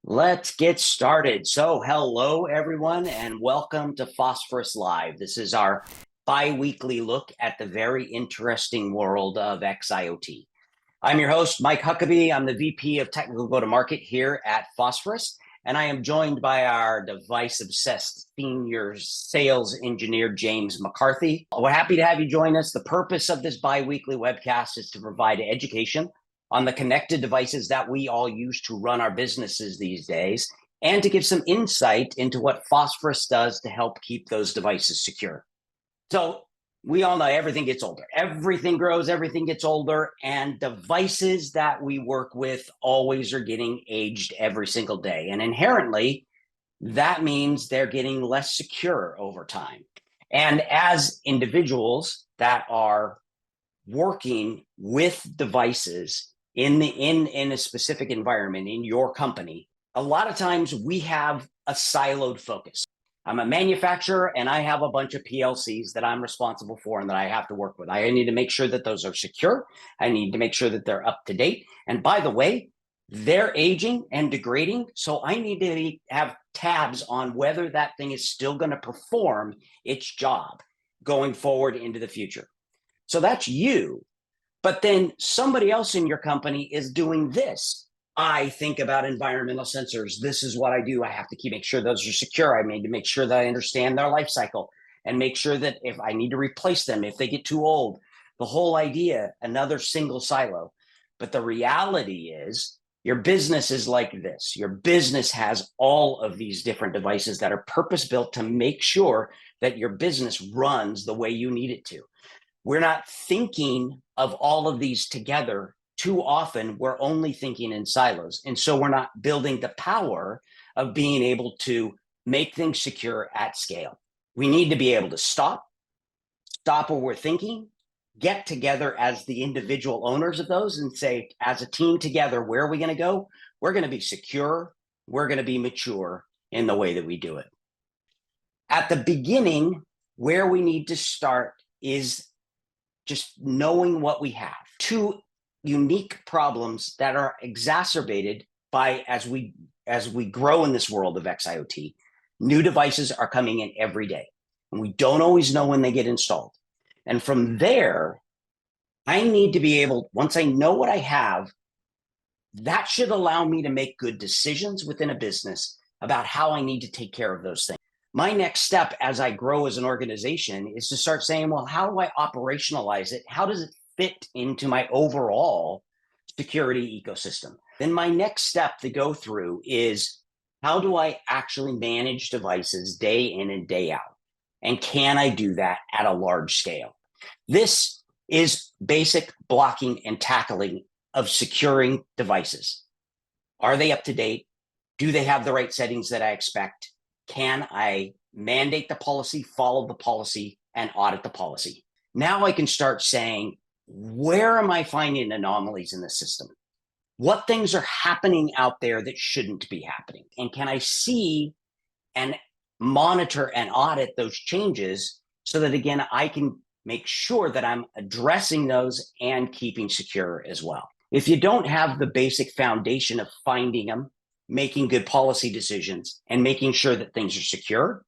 Let's get started. So, hello, everyone, and welcome to Phosphorus Live. This is our bi-weekly look at the very interesting world of xIoT. I'm your host, Mike Huckabee. I'm the VP of Technical Go-to-Market here at Phosphorus, and I am joined by our device-obsessed senior sales engineer, James McCarthy. We're happy to have you join us. The purpose of this bi-weekly webcast is to provide education on the connected devices that we all use to run our businesses these days, and to give some insight into what Phosphorus does to help keep those devices secure. So we all know everything gets older. Everything grows, everything gets older, and devices that we work with always are getting aged every single day. And inherently, that means they're getting less secure over time. And as individuals that are working with devices in a specific environment in your company, a lot of times we have a siloed focus. I'm a manufacturer and I have a bunch of PLCs that I'm responsible for and that I have to work with. I need to make sure that those are secure. I need to make sure that they're up to date. And by the way, they're aging and degrading. So I need to have tabs on whether that thing is still going to perform its job going forward into the future. So that's you. But then somebody else in your company is doing this. I think about environmental sensors. This is what I do. I have to make sure those are secure. I need to make sure that I understand their life cycle and make sure that if I need to replace them, if they get too old, the whole idea, another single silo. But the reality is your business is like this. Your business has all of these different devices that are purpose-built to make sure that your business runs the way you need it to. We're not thinking of all of these together. Too often, we're only thinking in silos. And so we're not building the power of being able to make things secure at scale. We need to be able to stop what we're thinking, get together as the individual owners of those and say, as a team together, where are we going to go? We're going to be secure. We're going to be mature in the way that we do it. At the beginning, where we need to start is just knowing what we have. Two unique problems that are exacerbated by as we grow in this world of xIoT. New devices are coming in every day, and we don't always know when they get installed. And from there, I need to be able, once I know what I have, that should allow me to make good decisions within a business about how I need to take care of those things. My next step as I grow as an organization is to start saying, well, how do I operationalize it? How does it fit into my overall security ecosystem? Then my next step to go through is, how do I actually manage devices day in and day out? And can I do that at a large scale? This is basic blocking and tackling of securing devices. Are they up to date? Do they have the right settings that I expect? Can I mandate the policy, follow the policy, and audit the policy? Now I can start saying, where am I finding anomalies in the system? What things are happening out there that shouldn't be happening? And can I see and monitor and audit those changes so that, again, I can make sure that I'm addressing those and keeping secure as well? If you don't have the basic foundation of finding them, making good policy decisions, and making sure that things are secure,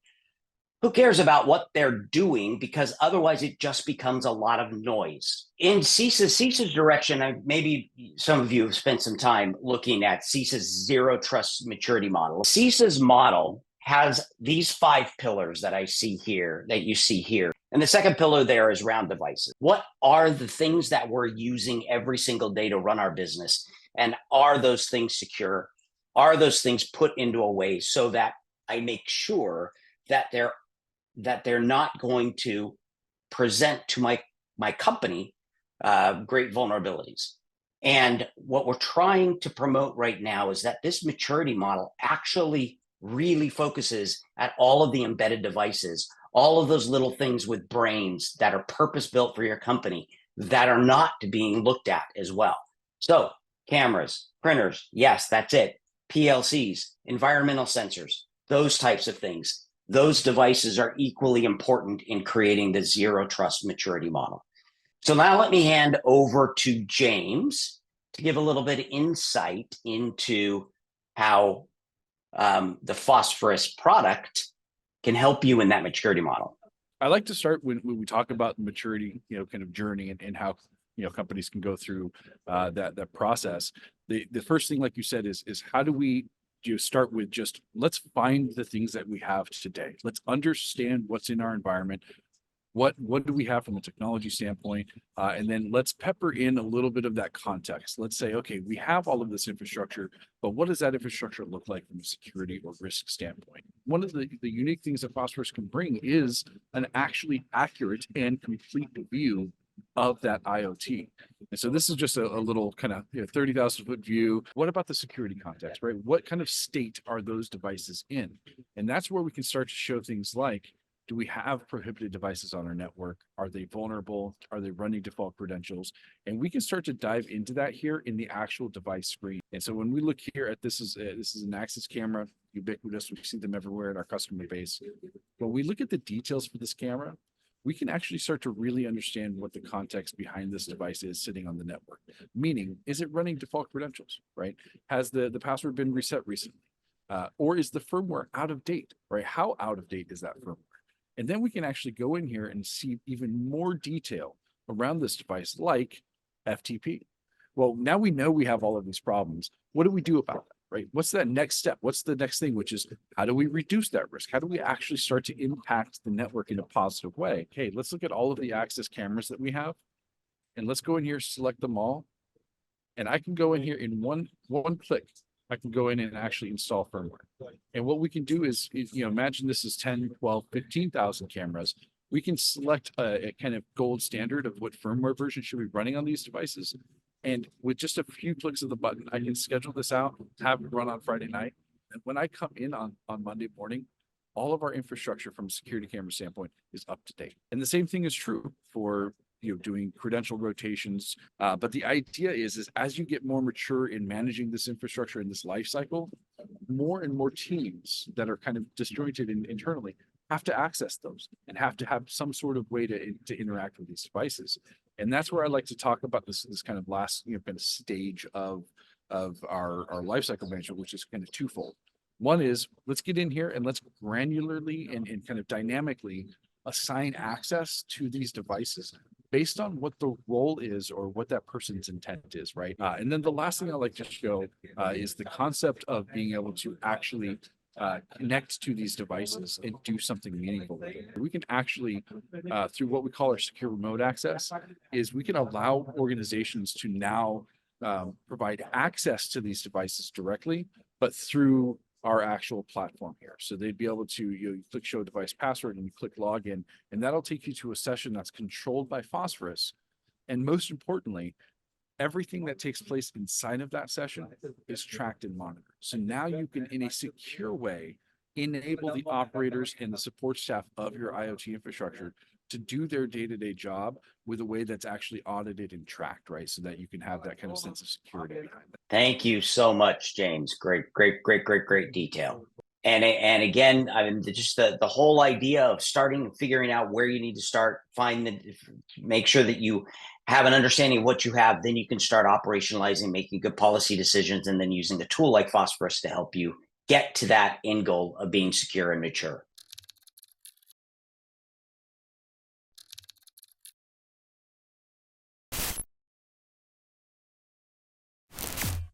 who cares about what they're doing? Because otherwise it just becomes a lot of noise. In CISA's direction, maybe some of you have spent some time looking at CISA's zero trust maturity model. CISA's model has these 5 pillars that I see here, that you see here. And the second pillar there is around devices. What are the things that we're using every single day to run our business? And are those things secure? Are those things put into a way so that I make sure that they're not going to present to my company great vulnerabilities? And what we're trying to promote right now is that this maturity model actually really focuses at all of the embedded devices, all of those little things with brains that are purpose-built for your company that are not being looked at as well. So cameras, printers, yes, that's it. PLCs, environmental sensors, those types of things. Those devices are equally important in creating the zero trust maturity model. So now let me hand over to James to give a little bit of insight into how the Phosphorus product can help you in that maturity model? I like to start when we talk about the maturity, kind of journey and how, companies can go through that process. The first thing, like you said, is how do we start with just let's find the things that we have today. Let's understand what's in our environment. What do we have from a technology standpoint? And then let's pepper in a little bit of that context. Let's say, okay, we have all of this infrastructure, but what does that infrastructure look like from a security or risk standpoint? One of the unique things that Phosphorus can bring is an actually accurate and complete view of that IoT. And so this is just a little kind of 30,000 foot view. What about the security context, right? What kind of state are those devices in? And that's where we can start to show things like, do we have prohibited devices on our network? Are they vulnerable? Are they running default credentials? And we can start to dive into that here in the actual device screen. And so when we look here at this is an Axis camera, ubiquitous. We see them everywhere in our customer base. When we look at the details for this camera, we can actually start to really understand what the context behind this device is sitting on the network. Meaning, is it running default credentials, right? Has the password been reset recently? Or is the firmware out of date, right? How out of date is that firmware? And then we can actually go in here and see even more detail around this device, like FTP. Well, now we know we have all of these problems. What do we do about that, right? What's that next step? What's the next thing, which is how do we reduce that risk? How do we actually start to impact the network in a positive way? Okay, let's look at all of the access cameras that we have, and let's go in here, select them all. And I can go in here in one click. I can go in and actually install firmware. And what we can do is imagine this is 10, 12, 15,000 cameras. We can select a kind of gold standard of what firmware version should be running on these devices. And with just a few clicks of the button, I can schedule this out, have it run on Friday night. And when I come in on Monday morning, all of our infrastructure from a security camera standpoint is up to date. And the same thing is true for doing credential rotations. But the idea is as you get more mature in managing this infrastructure in this life cycle, more and more teams that are kind of disjointed internally have to access those and have to have some sort of way to interact with these devices. And that's where I like to talk about this kind of last kind of stage of our lifecycle management, which is kind of twofold. One is let's get in here and let's granularly and kind of dynamically assign access to these devices based on what the role is or what that person's intent is, right? And then the last thing I like to show is the concept of being able to actually connect to these devices and do something meaningful with it. We can actually, through what we call our secure remote access, is we can allow organizations to now provide access to these devices directly, but through our actual platform here. So they'd be able to, you click show device password and you click login, and that'll take you to a session that's controlled by Phosphorus. And most importantly, everything that takes place inside of that session is tracked and monitored. So now you can, in a secure way, enable the operators and the support staff of your IoT infrastructure to do their day-to-day job with a way that's actually audited and tracked, right? So that you can have that kind of sense of security behind it. Thank you so much, James. Great detail. And again, I mean, just the whole idea of figuring out where you need to start, make sure that you have an understanding of what you have, then you can start operationalizing, making good policy decisions, and then using a tool like Phosphorus to help you get to that end goal of being secure and mature.